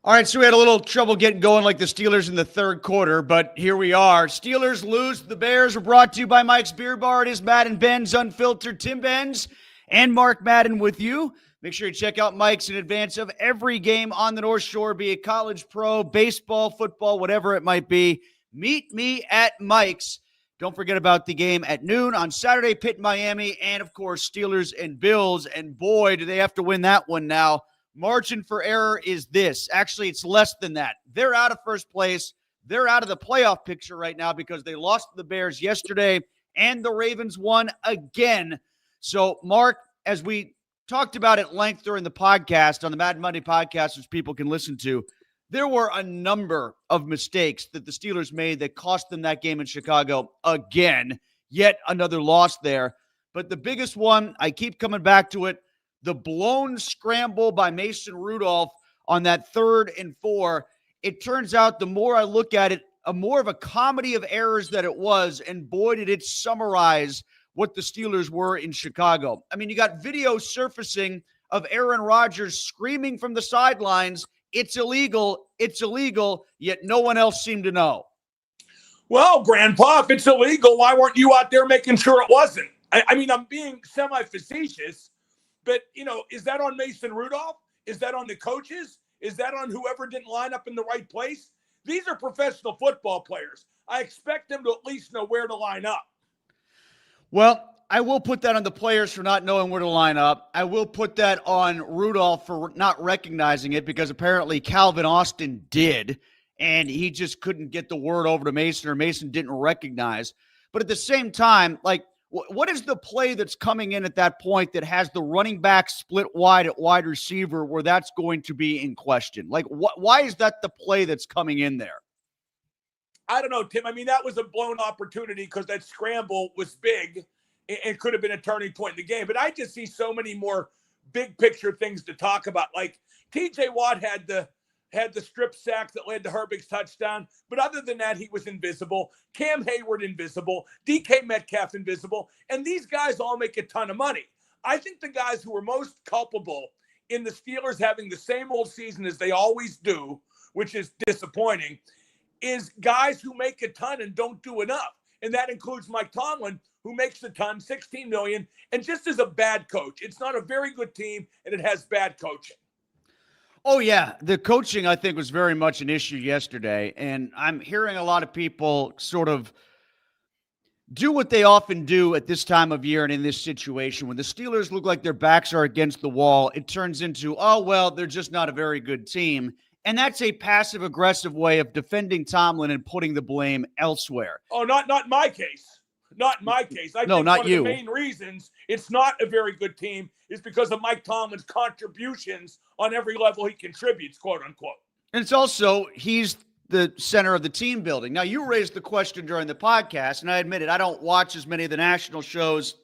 All right, so we had a little trouble getting going like the Steelers in the third quarter, but here we are. Steelers lose. The Bears are brought to you by Mike's Beer Bar. It is Madden and Benz, Unfiltered, Tim Benz, and Mark Madden with you. Make sure you check out Mike's in advance of every game on the North Shore, be it college, pro, baseball, football, whatever it might be. Meet me at Mike's. Don't forget about the game at noon on Saturday, Pitt, Miami, and, of course, Steelers and Bills. And, boy, do they have to win that one now. Margin for error is this. Actually, it's less than that. They're out of first place. They're out of the playoff picture right now because they lost to the Bears yesterday, and the Ravens won again. So, Mark, as we talked about at length during the podcast, on the Madden Monday podcast, which people can listen to, there were a number of mistakes that the Steelers made that cost them that game in Chicago again. Yet another loss there. But the biggest one, I keep coming back to it, the blown scramble by Mason Rudolph on that 3rd and 4. It turns out the more I look at it, more of a comedy of errors that it was, and boy, did it summarize what the Steelers were in Chicago. I mean, you got video surfacing of Aaron Rodgers screaming from the sidelines, it's illegal, yet no one else seemed to know. Well, Grandpa, if it's illegal, why weren't you out there making sure it wasn't? I mean, I'm being semi-facetious. But, is that on Mason Rudolph? Is that on the coaches? Is that on whoever didn't line up in the right place? These are professional football players. I expect them to at least know where to line up. Well, I will put that on the players for not knowing where to line up. I will put that on Rudolph for not recognizing it because apparently Calvin Austin did, and he just couldn't get the word over to Mason, or Mason didn't recognize. But at the same time, what is the play that's coming in at that point that has the running back split wide at wide receiver where that's going to be in question? Why is that the play that's coming in there? I don't know, Tim. I mean, that was a blown opportunity because that scramble was big and could have been a turning point in the game. But I just see so many more big picture things to talk about. Like T.J. Watt had the strip sack that led to Herbig's touchdown. But other than that, he was invisible. Cam Hayward invisible. DK Metcalf invisible. And these guys all make a ton of money. I think the guys who were most culpable in the Steelers having the same old season as they always do, which is disappointing, is guys who make a ton and don't do enough. And that includes Mike Tomlin, who makes a ton, $16 million, and just is a bad coach. It's not a very good team, and it has bad coaching. Oh, yeah. The coaching, I think, was very much an issue yesterday. And I'm hearing a lot of people sort of do what they often do at this time of year and in this situation. When the Steelers look like their backs are against the wall, it turns into, oh, well, they're just not a very good team. And that's a passive-aggressive way of defending Tomlin and putting the blame elsewhere. Oh, not in my case. Not in my case. I no, think not one you. of the main reasons it's not a very good team is because of Mike Tomlin's contributions on every level he contributes, quote unquote. And it's also, he's the center of the team building. Now, you raised the question during the podcast, and I admit it, I don't watch as many of the national shows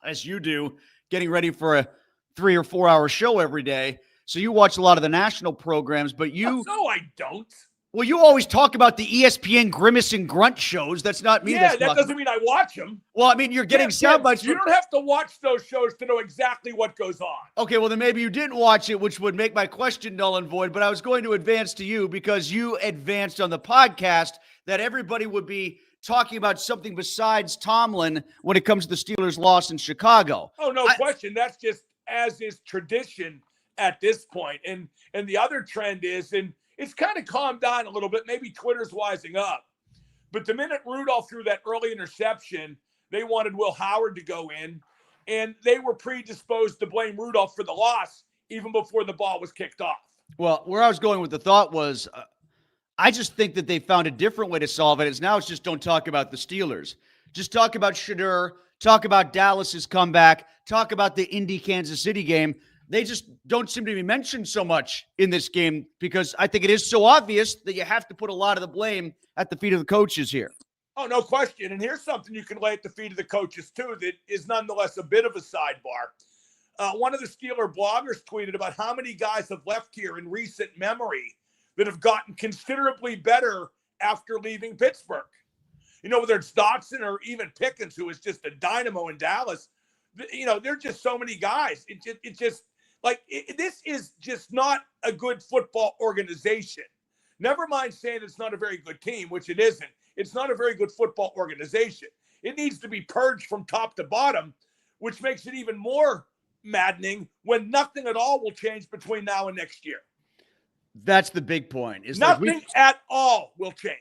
as you do, getting ready for a 3 or 4 hour show every day. So you watch a lot of the national programs, but you... No, I don't. Well, you always talk about the ESPN Grimace and Grunt shows. That's not me. Yeah, that doesn't mean I watch them. Well, I mean, you're getting sound bites. You don't have to watch those shows to know exactly what goes on. Okay, well, then maybe you didn't watch it, which would make my question null and void, but I was going to advance to you because you advanced on the podcast that everybody would be talking about something besides Tomlin when it comes to the Steelers' loss in Chicago. Oh, no question. That's just as is tradition at this point. And the other trend is, and it's kind of calmed down a little bit. Maybe Twitter's wising up. But the minute Rudolph threw that early interception, they wanted Will Howard to go in, and they were predisposed to blame Rudolph for the loss even before the ball was kicked off. Well, where I was going with the thought was I just think that they found a different way to solve it. Now it's just don't talk about the Steelers. Just talk about Shadur, talk about Dallas's comeback, talk about the Indy-Kansas City game. They just don't seem to be mentioned so much in this game because I think it is so obvious that you have to put a lot of the blame at the feet of the coaches here. Oh, no question. And here's something you can lay at the feet of the coaches, too, that is nonetheless a bit of a sidebar. One of the Steeler bloggers tweeted about how many guys have left here in recent memory that have gotten considerably better after leaving Pittsburgh. Whether it's Dotson or even Pickens, who is just a dynamo in Dallas, there are just so many guys. It just Like, this is just not a good football organization. Never mind saying it's not a very good team, which it isn't. It's not a very good football organization. It needs to be purged from top to bottom, which makes it even more maddening when nothing at all will change between now and next year. That's the big point. Is nothing at all will change.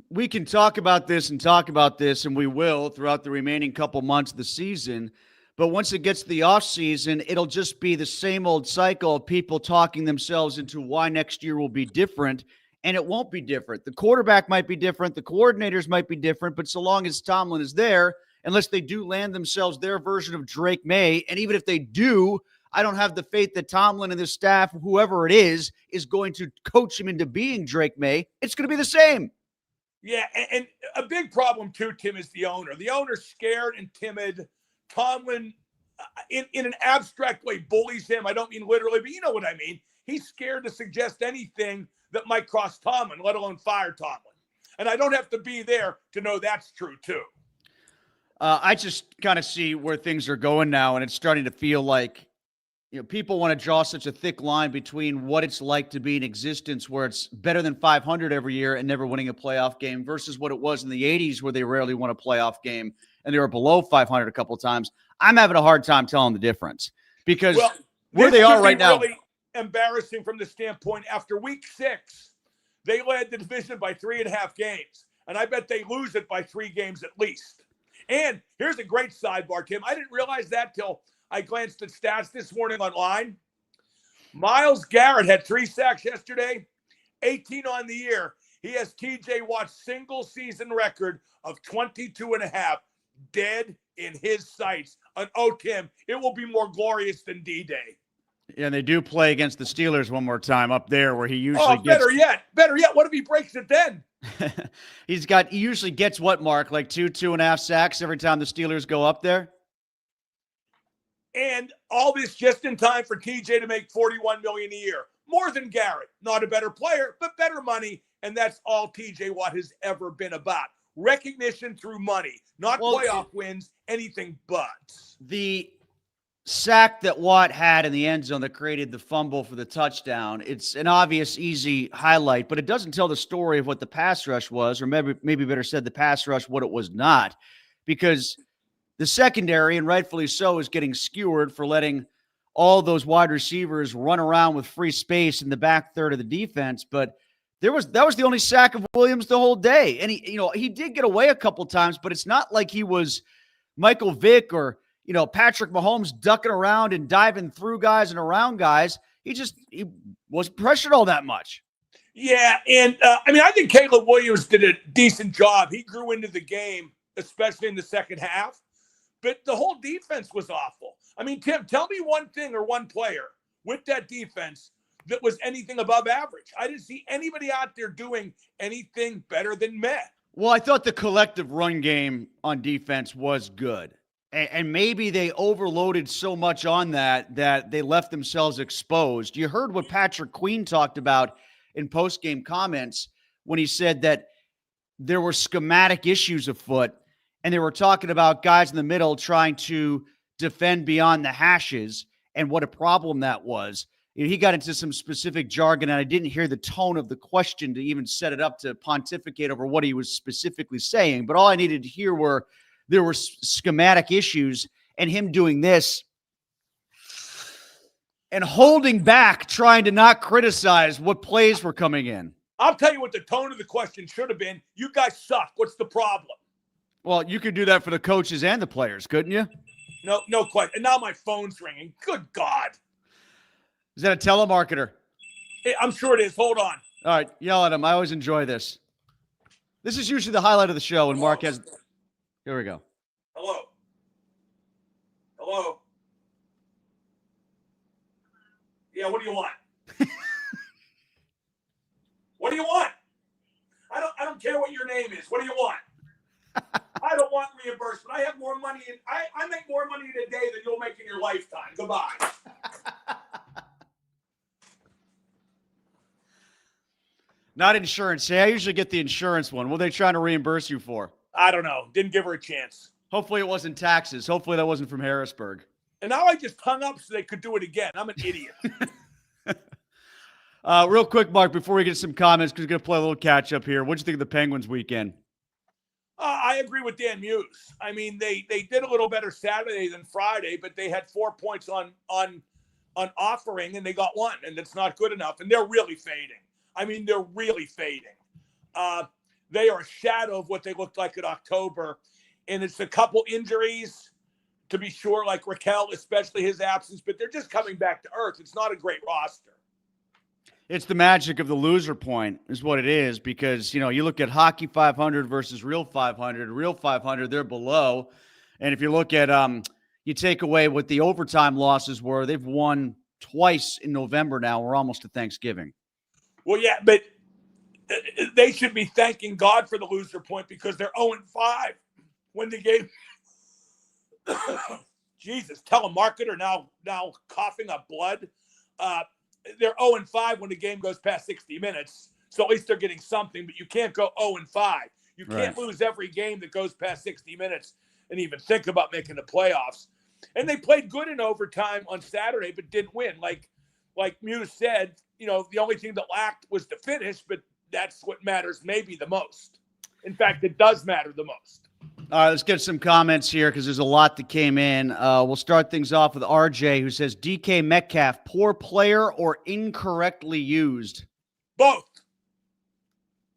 We can talk about this, and we will throughout the remaining couple months of the season. But once it gets to the offseason, it'll just be the same old cycle of people talking themselves into why next year will be different, and it won't be different. The quarterback might be different. The coordinators might be different, but so long as Tomlin is there, unless they do land themselves their version of Drake May, and even if they do, I don't have the faith that Tomlin and his staff, whoever it is going to coach him into being Drake May. It's going to be the same. Yeah, and a big problem too, Tim, is the owner. The owner's scared and timid. Tomlin, in an abstract way, bullies him. I don't mean literally, but you know what I mean. He's scared to suggest anything that might cross Tomlin, let alone fire Tomlin. And I don't have to be there to know that's true too. I just kind of see where things are going now, and it's starting to feel like, people want to draw such a thick line between what it's like to be in existence where it's better than 500 every year and never winning a playoff game versus what it was in the 80s where they rarely won a playoff game and they were below 500 a couple of times. I'm having a hard time telling the difference because where they are right now. Really embarrassing from the standpoint after week 6, they led the division by 3.5 games. And I bet they lose it by 3 games at least. And here's a great sidebar, Tim. I didn't realize that till I glanced at stats this morning online. Myles Garrett had 3 sacks yesterday, 18 on the year. He has TJ Watt's single season record of 22.5 dead in his sights. And Tim, it will be more glorious than D-Day. Yeah, and they do play against the Steelers one more time up there where he usually gets. Better yet. What if he breaks it then? He usually gets what, Mark? Like 2.5 sacks every time the Steelers go up there? And all this just in time for TJ to make $41 million a year. More than Garrett. Not a better player, but better money. And that's all TJ Watt has ever been about. Recognition through money. Not playoff wins, anything but. The sack that Watt had in the end zone that created the fumble for the touchdown, it's an obvious, easy highlight, but it doesn't tell the story of what the pass rush was, or maybe better said, the pass rush, what it was not. Because the secondary, and rightfully so, is getting skewered for letting all those wide receivers run around with free space in the back third of the defense. But that was the only sack of Williams the whole day. And he did get away a couple times, but it's not like he was Michael Vick or Patrick Mahomes ducking around and diving through guys and around guys. He wasn't pressured all that much. Yeah, and I think Caleb Williams did a decent job. He grew into the game, especially in the second half. But the whole defense was awful. I mean, Tim, tell me one thing or one player with that defense that was anything above average. I didn't see anybody out there doing anything better than meh. Well, I thought the collective run game on defense was good. And maybe they overloaded so much on that they left themselves exposed. You heard what Patrick Queen talked about in post-game comments when he said that there were schematic issues afoot. And they were talking about guys in the middle trying to defend beyond the hashes and what a problem that was. He got into some specific jargon, and I didn't hear the tone of the question to even set it up to pontificate over what he was specifically saying. But all I needed to hear were there were schematic issues and him doing this and holding back, trying to not criticize what plays were coming in. I'll tell you what the tone of the question should have been. You guys suck. What's the problem? Well, you could do that for the coaches and the players, couldn't you? No question. And now my phone's ringing. Good God. Is that a telemarketer? I'm sure it is. Hold on. All right. Yell at him. I always enjoy this. This is usually the highlight of the show when Mark has... Here we go. Hello. Yeah, what do you want? What do you want? I don't care what your name is. What do you want? I don't want reimbursement. I have more money. I make more money in a day than you'll make in your lifetime. Goodbye. Not insurance. Hey, I usually get the insurance one. What are they trying to reimburse you for? I don't know. Didn't give her a chance. Hopefully it wasn't taxes. Hopefully that wasn't from Harrisburg. And now I just hung up so they could do it again. I'm an idiot. Real quick, Mark, before we get some comments, because we're going to play a little catch-up here. What do you think of the Penguins weekend? I agree with Dan Muse. I mean, they did a little better Saturday than Friday, but they had 4 points on offering, and they got one, and that's not good enough. And they're really fading. I mean, they're really fading. They are a shadow of what they looked like in October, and it's a couple injuries, to be sure, like Raquel, especially his absence, but they're just coming back to earth. It's not a great roster. It's the magic of the loser point is what it is, because, you know, you look at hockey 500 versus real 500, they're below. And if you look at, you take away what the overtime losses were, they've won twice in November now. We're almost to Thanksgiving. Well, yeah, but they should be thanking God for the loser point because they're 0-5 when the game. Jesus, telemarketer now coughing up blood. They're 0-5 when the game goes past 60 minutes. So at least they're getting something, but you can't go 0-5. You can't lose every game that goes past 60 minutes and even think about making the playoffs. And they played good in overtime on Saturday, but didn't win. Like Muse said, you know, the only thing that lacked was the finish, but that's what matters maybe the most. In fact, it does matter the most. All right, let's get some comments here because there's a lot that came in. We'll start things off with RJ, who says, DK Metcalf, poor player or incorrectly used? Both.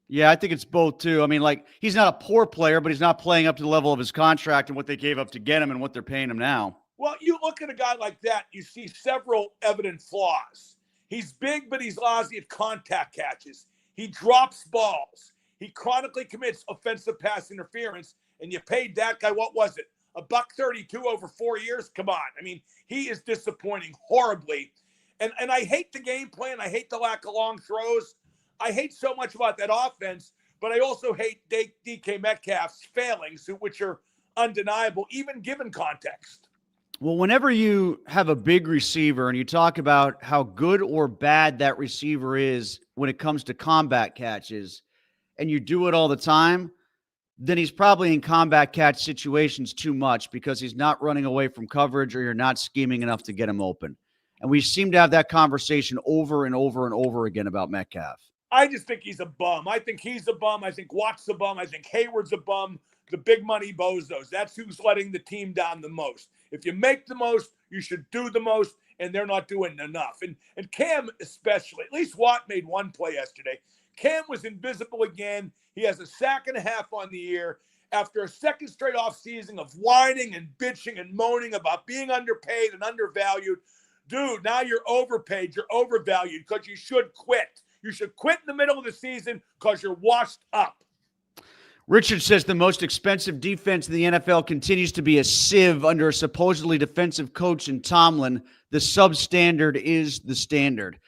Yeah, I think it's both, too. I mean, like, he's not a poor player, but he's not playing up to the level of his contract and what they gave up to get him and what they're paying him now. Well, you look at a guy like that, you see several evident flaws. He's big, but he's lousy at contact catches. He drops balls. He chronically commits offensive pass interference. And you paid that guy, what was it? $1.32 over 4 years? Come on. I mean, he is disappointing horribly. And I hate the game plan. I hate the lack of long throws. I hate so much about that offense, but I also hate DK Metcalf's failings, which are undeniable, even given context. Well, whenever you have a big receiver and you talk about how good or bad that receiver is when it comes to combat catches, and you do it all the time, then he's probably in combat catch situations too much because he's not running away from coverage or you're not scheming enough to get him open. And we seem to have that conversation over and over and over again about Metcalf. I just think he's a bum. I think he's a bum. I think Watt's a bum. I think Hayward's a bum. The big money bozos. That's who's letting the team down the most. If you make the most, you should do the most, and they're not doing enough. And Cam especially, at least Watt made one play yesterday. Cam was invisible again. He has a sack and a half on the year after a second straight off season of whining and bitching and moaning about being underpaid and undervalued. Dude, now you're overpaid. You're overvalued because you should quit. You should quit in the middle of the season because you're washed up. Richard says the most expensive defense in the NFL continues to be a sieve under a supposedly defensive coach in Tomlin. The substandard is the standard.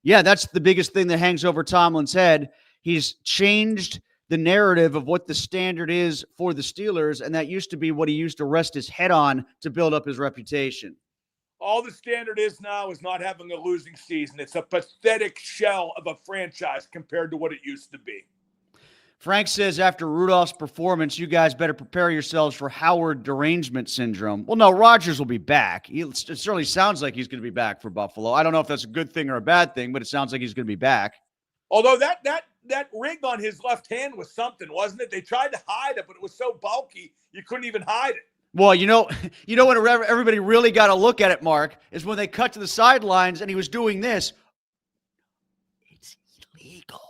Yeah, that's the biggest thing that hangs over Tomlin's head. He's changed the narrative of what the standard is for the Steelers, and that used to be what he used to rest his head on to build up his reputation. All the standard is now is not having a losing season. It's a pathetic shell of a franchise compared to what it used to be. Frank says after Rudolph's performance, you guys better prepare yourselves for Howard derangement syndrome. Well, no, Rodgers will be back. It certainly sounds like he's going to be back for Buffalo. I don't know if that's a good thing or a bad thing, but it sounds like he's going to be back. Although that ring on his left hand was something, wasn't it? They tried to hide it, but it was so bulky, you couldn't even hide it. Well, you know when everybody really got to look at it, Mark, is when they cut to the sidelines and he was doing this. It's illegal.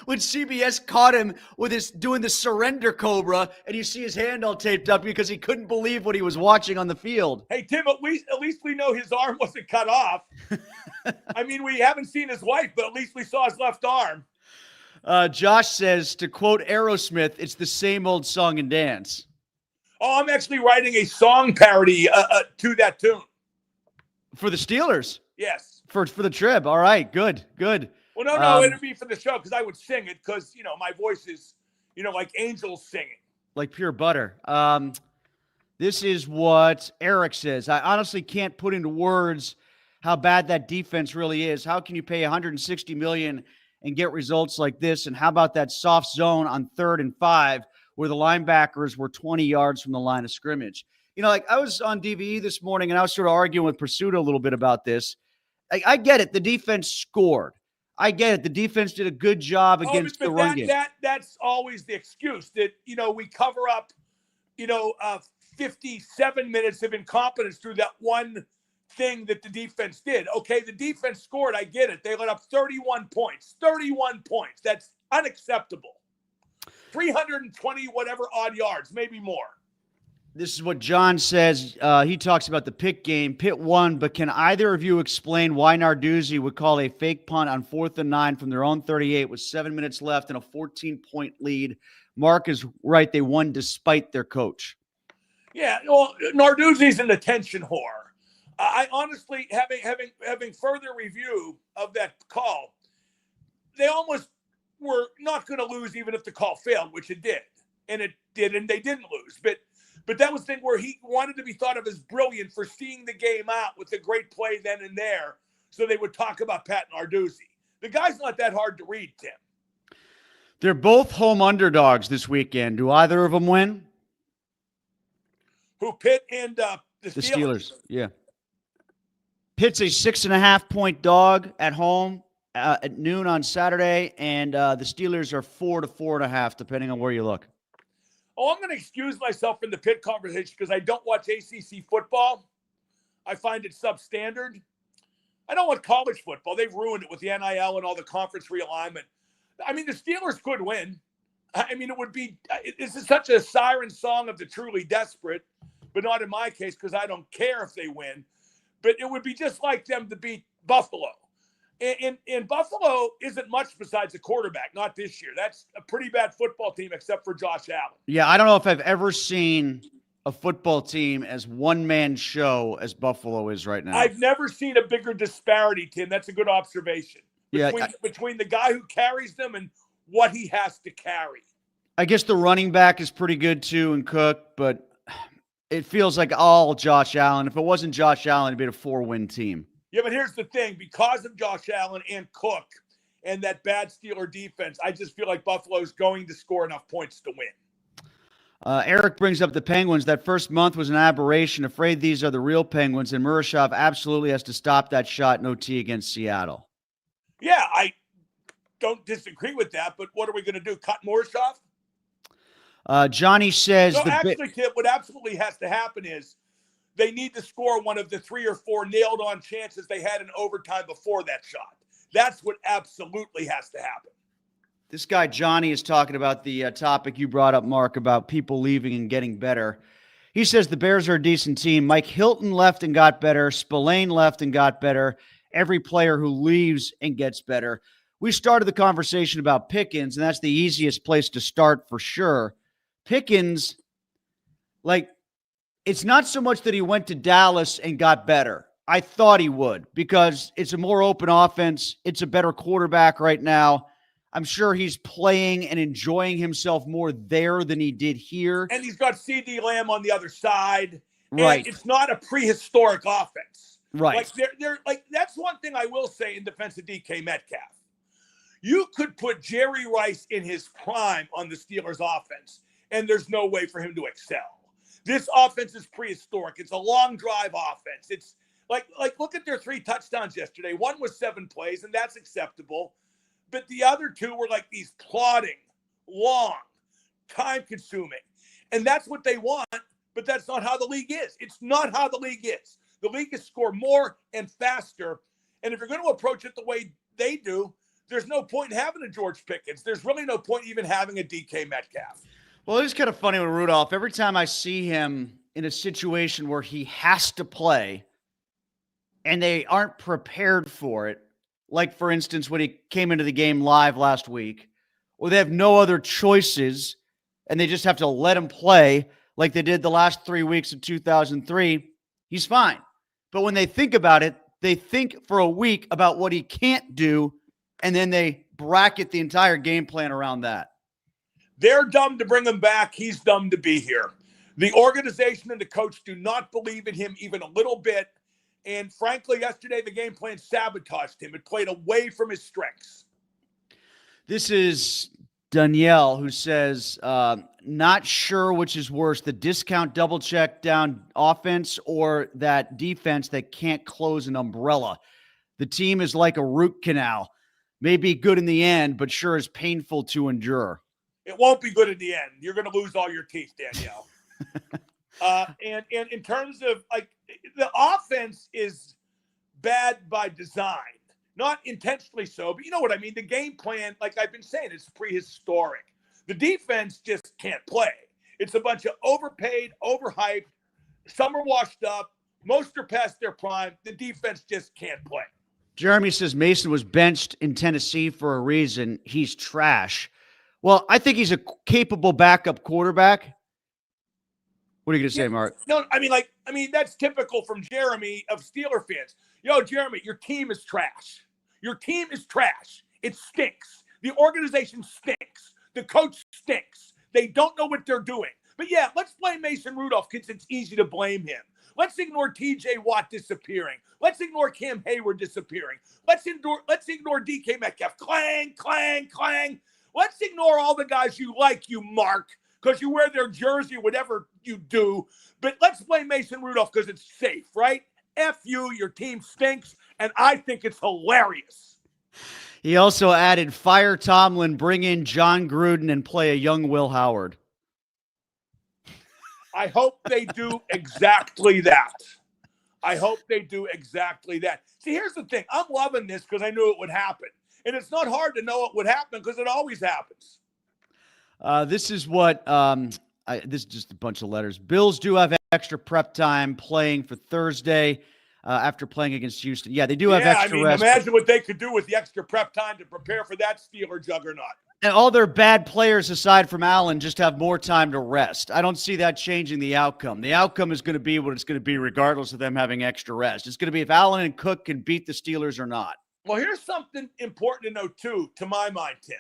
When CBS caught him with his doing the surrender cobra, and you see his hand all taped up because he couldn't believe what he was watching on the field. Hey, Tim, at least we know his arm wasn't cut off. I mean, we haven't seen his wife, but at least we saw his left arm. Josh says, to quote Aerosmith, it's the same old song and dance. Oh, I'm actually writing a song parody to that tune. For the Steelers? Yes. For the trib. All right, good. Well, no, it'd be for the show because I would sing it because, my voice is, like angels singing. Like pure butter. This is what Eric says. I honestly can't put into words how bad that defense really is. How can you pay $160 million and get results like this? And how about that soft zone on 3rd and 5 where the linebackers were 20 yards from the line of scrimmage? like I was on DVE this morning and I was sort of arguing with Pursuit a little bit about this. I get it. The defense scored. I get it. The defense did a good job Oh, against the but run game. that's always the excuse that, we cover up, 57 minutes of incompetence through that one thing that the defense did. Okay, the defense scored. I get it. They let up 31 points. 31 points. That's unacceptable. 320 whatever odd yards, maybe more. This is what John says. He talks about the Pitt game. Pitt won, but can either of you explain why Narduzzi would call a fake punt on 4th and 9 from their own 38 with 7 minutes left and a 14-point lead? Mark is right. They won despite their coach. Yeah, well, Narduzzi's an attention whore. I honestly, having further review of that call, they almost were not going to lose even if the call failed, which it did. And it did, and they didn't lose. But that was the thing where he wanted to be thought of as brilliant for seeing the game out with a great play then and there, so they would talk about Pat Narduzzi. The guy's not that hard to read, Tim. They're both home underdogs this weekend. Do either of them win? Who, Pitt and the Steelers? Yeah. Pitt's a 6.5-point dog at home at noon on Saturday, and the Steelers are 4 to 4.5, depending on where you look. Oh, I'm going to excuse myself from the Pitt conversation because I don't watch ACC football. I find it substandard. I don't want college football. They've ruined it with the NIL and all the conference realignment. I mean, the Steelers could win. I mean, it would be – this is such a siren song of the truly desperate, but not in my case because I don't care if they win. But it would be just like them to beat Buffalo. And Buffalo isn't much besides a quarterback, not this year. That's a pretty bad football team except for Josh Allen. Yeah, I don't know if I've ever seen a football team as one-man show as Buffalo is right now. I've never seen a bigger disparity, Tim. That's a good observation. Between the guy who carries them and what he has to carry. I guess the running back is pretty good too in Cook, but it feels like all Josh Allen. If it wasn't Josh Allen, it'd be a 4-win team. Yeah, but here's the thing. Because of Josh Allen and Cook and that bad Steeler defense, I just feel like Buffalo's going to score enough points to win. Eric brings up the Penguins. That first month was an aberration. Afraid these are the real Penguins, and Murashov absolutely has to stop that shot in OT against Seattle. Yeah, I don't disagree with that, but what are we going to do, cut Murashov? Johnny says... No, actually, Tim, what absolutely has to happen is they need to score one of the 3 or 4 nailed-on chances they had in overtime before that shot. That's what absolutely has to happen. This guy, Johnny, is talking about the topic you brought up, Mark, about people leaving and getting better. He says the Bears are a decent team. Mike Hilton left and got better. Spillane left and got better. Every player who leaves and gets better. We started the conversation about Pickens, and that's the easiest place to start for sure. Pickens, it's not so much that he went to Dallas and got better. I thought he would because it's a more open offense. It's a better quarterback right now. I'm sure he's playing and enjoying himself more there than he did here. And he's got CeeDee Lamb on the other side. Right. And it's not a prehistoric offense. Right. They're that's one thing I will say in defense of DK Metcalf. You could put Jerry Rice in his prime on the Steelers offense, and there's no way for him to excel. This offense is prehistoric. It's a long drive offense. It's like look at their 3 touchdowns yesterday. One was 7 plays, and that's acceptable. But the other 2 were like these plodding, long, time-consuming. And that's what they want, but that's not how the league is. It's not how the league is. The league is score more and faster. And if you're going to approach it the way they do, there's no point in having a George Pickens. There's really no point even having a DK Metcalf. Well, it's kind of funny with Rudolph. Every time I see him in a situation where he has to play and they aren't prepared for it, like, for instance, when he came into the game live last week, or they have no other choices and they just have to let him play like they did the last 3 weeks of 2003, he's fine. But when they think about it, they think for a week about what he can't do, and then they bracket the entire game plan around that. They're dumb to bring him back. He's dumb to be here. The organization and the coach do not believe in him even a little bit. And frankly, yesterday, the game plan sabotaged him. It played away from his strengths. This is Danielle, who says, not sure which is worse, the discount double check down offense or that defense that can't close an umbrella. The team is like a root canal. May be good in the end, but sure is painful to It won't be good in the end. You're going to lose all your teeth, Danielle. And in terms of like the offense is bad by design, not intentionally so, but you know what I mean? The game plan, like I've been saying, is prehistoric. The defense just can't play. It's a bunch of overpaid, overhyped. Some are washed up. Most are past their prime. The defense just can't play. Jeremy says Mason was benched in Tennessee for a reason. He's trash. Well, I think he's a capable backup quarterback. What are you going to say, Mark? No, I mean, that's typical from Jeremy of Steeler fans. Yo, Jeremy, your team is trash. Your team is trash. It stinks. The organization stinks. The coach stinks. They don't know what they're doing. But yeah, let's blame Mason Rudolph because it's easy to blame him. Let's ignore TJ Watt disappearing. Let's ignore Cam Hayward disappearing. Let's ignore DK Metcalf. Clang, clang, clang. Let's ignore all the guys you like, you Mark, because you wear their jersey, whatever you do. But let's blame Mason Rudolph because it's safe, right? F you, your team stinks, and I think it's hilarious. He also added, fire Tomlin, bring in John Gruden, and play a young Will Howard. I hope they do exactly that. I hope they do exactly that. See, here's the thing. I'm loving this because I knew it would happen. And it's not hard to know it would happen because it always happens. This is what this is just a bunch of letters. Bills do have extra prep time playing for Thursday after playing against Houston. Yeah, they do have extra rest. Imagine what they could do with the extra prep time to prepare for that Steeler juggernaut. And all their bad players, aside from Allen, just have more time to rest. I don't see that changing the outcome. The outcome is going to be what it's going to be regardless of them having extra rest. It's going to be if Allen and Cook can beat the Steelers or not. Well, here's something important to know, too, to my mind, Tim.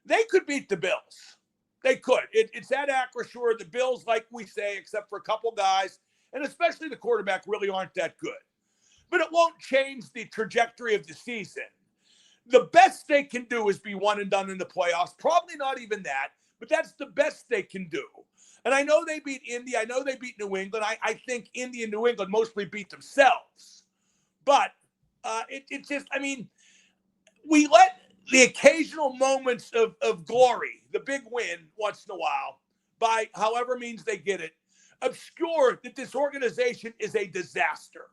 They could beat the Bills. They could. It's at Acrisure. The Bills, like we say, except for a couple guys, and especially the quarterback, really aren't that good. But it won't change the trajectory of the season. The best they can do is be one and done in the playoffs. Probably not even that, but that's the best they can do. And I know they beat Indy. I know they beat New England. I think Indy and New England mostly beat themselves. But it's just, I mean, we let the occasional moments of glory, the big win once in a while, by however means they get it, obscure that this organization is a disaster.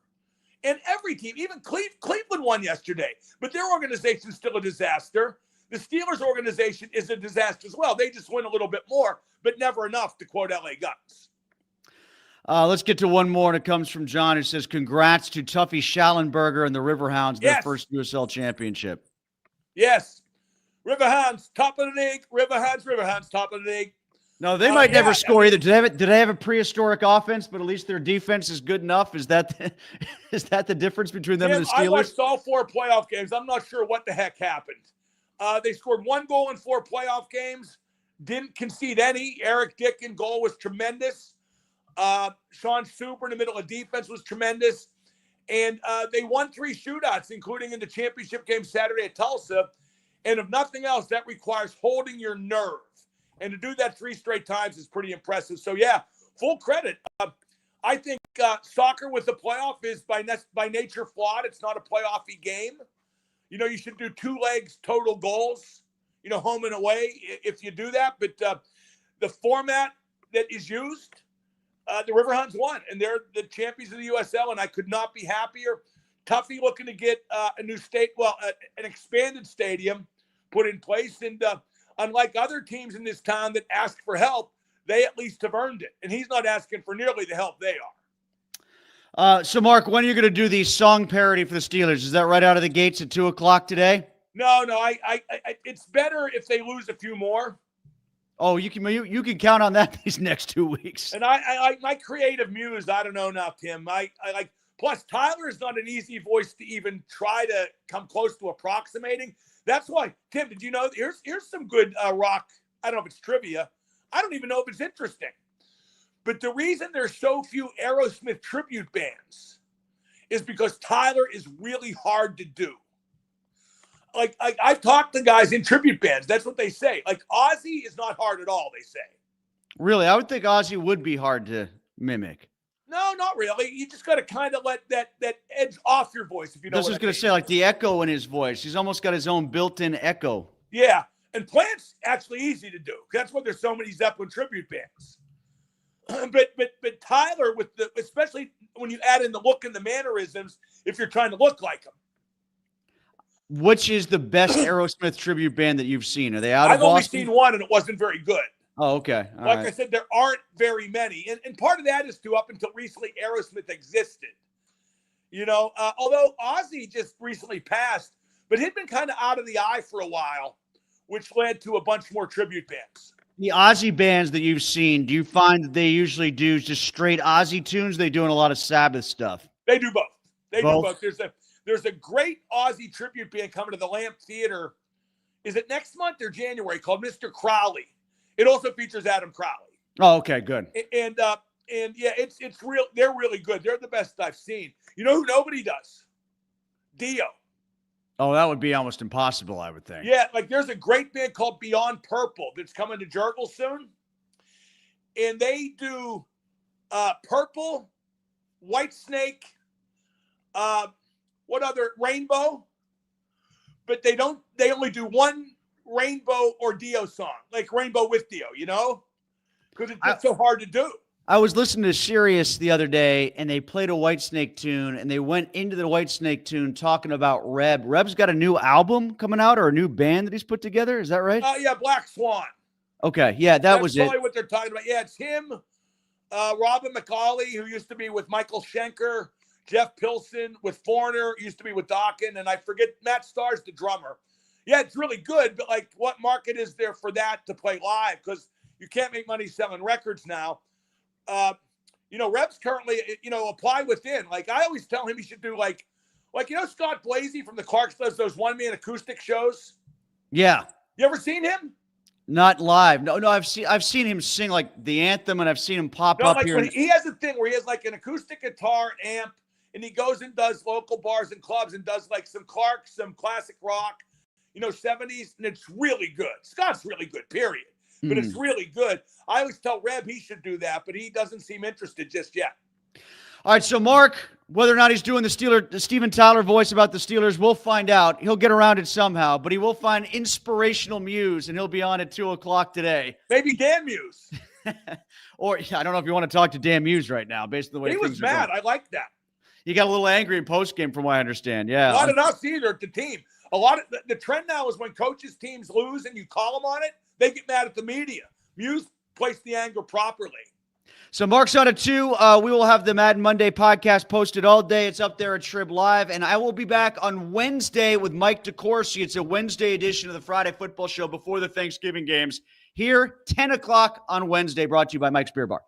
And every team, even Cleveland won yesterday, but their organization is still a disaster. The Steelers organization is a disaster as well. They just win a little bit more, but never enough, to quote LA Guns. Let's get to one more, and it comes from John, who says, congrats to Tuffy Schallenberger and the Riverhounds, their first USL championship. Yes. Riverhounds, top of the league. Riverhounds, top of the league. No, they might never score either. Did they have a prehistoric offense, but at least their defense is good enough? Is that the difference between them and the Steelers? I watched all 4 playoff games. I'm not sure what the heck happened. They scored 1 goal in 4 playoff games. Didn't concede any. Eric Dickin goal was tremendous. Sean Super in the middle of defense was tremendous. And they won 3 shootouts, including in the championship game Saturday at Tulsa. And if nothing else, that requires holding your nerve. And to do that 3 straight times is pretty impressive. So, yeah, full credit. I think soccer with the playoff is by nature flawed. It's not a playoffy game. You know, you should do 2 legs, total goals, you know, home and away if you do that. But the format that is used, the Riverhounds won, and they're the champions of the USL, and I could not be happier. Tuffy looking to get a new an expanded stadium put in place. And unlike other teams in this town that ask for help, they at least have earned it. And he's not asking for nearly the help they are. So, Mark, when are you going to do the song parody for the Steelers? Is that right out of the gates at 2:00 today? No. It's better if they lose a few more. Oh, you can count on that these next 2 weeks. And I my creative muse, I don't know now, Tim. I like. Plus, Tyler is not an easy voice to even try to come close to approximating. That's why, Tim, did you know? Here's some good rock. I don't know if it's trivia. I don't even know if it's interesting. But the reason there's so few Aerosmith tribute bands is because Tyler is really hard to do. like I've talked to guys in tribute bands. That's what they say. Like Ozzy is not hard at all, they say. Really? I would think Ozzy would be hard to mimic. No, not really. You just got to kind of let that edge off your voice, if you know I was what just I going mean. to say, like the echo in his voice. He's almost got his own built-in echo. Yeah, and Plant's actually easy to do. That's why there's so many Zeppelin tribute bands. But Tyler, especially when you add in the look and the mannerisms, if you're trying to look like him. Which is the best Aerosmith tribute band that you've seen? Are they out of I've only Boston? seen one, and it wasn't very good. Oh, okay. All like right. I said, there aren't very many. And part of that is up until recently, Aerosmith existed. Although Ozzy just recently passed, but he'd been kind of out of the eye for a while, which led to a bunch more tribute bands. The Ozzy bands that you've seen, do you find that they usually do just straight Ozzy tunes? They doing a lot of Sabbath stuff? They do both. They Both? do both. There's a great Ozzy tribute band coming to the Lamp Theater. Is it next month or January? Called Mr. Crowley. It also features Adam Crowley. Oh, okay, good. And yeah, it's real. They're really good. They're the best I've seen. You know who nobody does? Dio. Oh, that would be almost impossible, I would think. Yeah, like there's a great band called Beyond Purple that's coming to Jurgle soon. And they do Purple, Whitesnake, what other? Rainbow. But they only do one Rainbow or Dio song, like Rainbow with Dio, because it's just so hard to do. I was listening to Sirius the other day, and they played a Whitesnake tune, and they went into the Whitesnake tune talking about Reb. Reb's got a new album coming out or a new band that he's put together. Is that right? Yeah, Black Swan. Okay, yeah, That's was probably it. what they're talking about. Yeah, it's him, Robin McCauley, who used to be with Michael Schenker, Jeff Pilson with Foreigner, used to be with Dokken, and I forget, Matt Starr's the drummer. Yeah, it's really good, but like what market is there for that to play live? Because you can't make money selling records now. Reb's currently, Apply Within. Like I always tell him he should do like Scott Blasey from the Clarks does those one-man acoustic shows. Yeah. You ever seen him? Not live. No, I've seen him sing like the anthem, and I've seen him pop up like here. When he has a thing where he has like an acoustic guitar amp, and he goes and does local bars and clubs and does like some Clarks, some classic rock, 70s, and it's really good. Scott's really good, period. But it's really good. I always tell Reb he should do that, but he doesn't seem interested just yet. All right, so Mark, whether or not he's doing the Steven Tyler voice about the Steelers, we'll find out. He'll get around it somehow, but he will find inspirational muse, and he'll be on at 2:00 today. Maybe Dan Muse. Or I don't know if you want to talk to Dan Muse right now, based on the way He things was are mad. going. I like that. He got a little angry in postgame, from what I understand. Yeah, Not enough either at the team. A lot of the trend now is when coaches' teams lose and you call them on it, they get mad at the media. Muse placed the anger properly. So Mark's on at 2. We will have the Madden Monday podcast posted all day. It's up there at Shrib Live. And I will be back on Wednesday with Mike DeCourcy. It's a Wednesday edition of the Friday Football Show before the Thanksgiving games. Here, 10 o'clock on Wednesday, brought to you by Mike's Beer Bar.